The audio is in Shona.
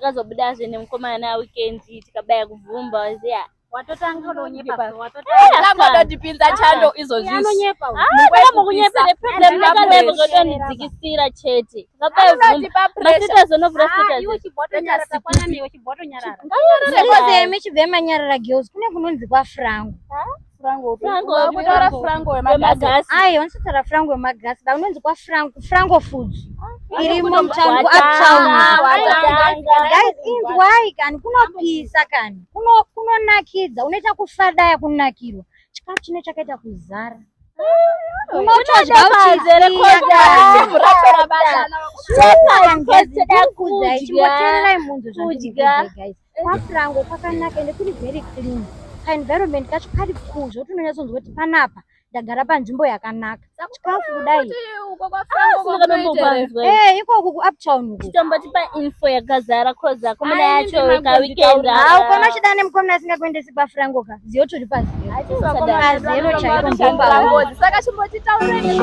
Kazobudaje nemkomana weekend tikabaya kuvumba wazia. Watoto wangu wanonyepa. Watoto labda dipinza chando hizo zisu. Yanonyepa. Kama kunyepa the problem nakale ngoto nizikisira chete. Kabaya vumba. Masita zono brasita. Iwo chiboto nyarara kwana niwo chiboto nyarara. Ngoze mechivema nyarara girls kune kunonzi kwa Frango. Frango wemagasi. Ayo nsitara Frango wemagasi. Da unonzi kwa Frango Foods. Irimo mchangu uptown. Guys, why kan kunopisa kan. Kunonakidza unoita kufada ya kunakirwa. Chikafu chine chakaita kuzara. Unochodya uchizere koda. Murachora basa. Chimotelai mundu zvandikudya guys. Kwa Frango kwakanaka ende kuri very clean. Environment kacho kari cool zvoti unonyatsonzwa kuti panapa ndagara panzvimbo yakanaka. Chikafu kudai. Ikoko ku uptown uko. Chitombo tipa info yakazara koza komuna yacho ka weekend. Ukona chida nemukomana asingakuendesi kwa Frango ka. Ziyoto ri pa zero chaiko mbomba. Saka chimboti taureni.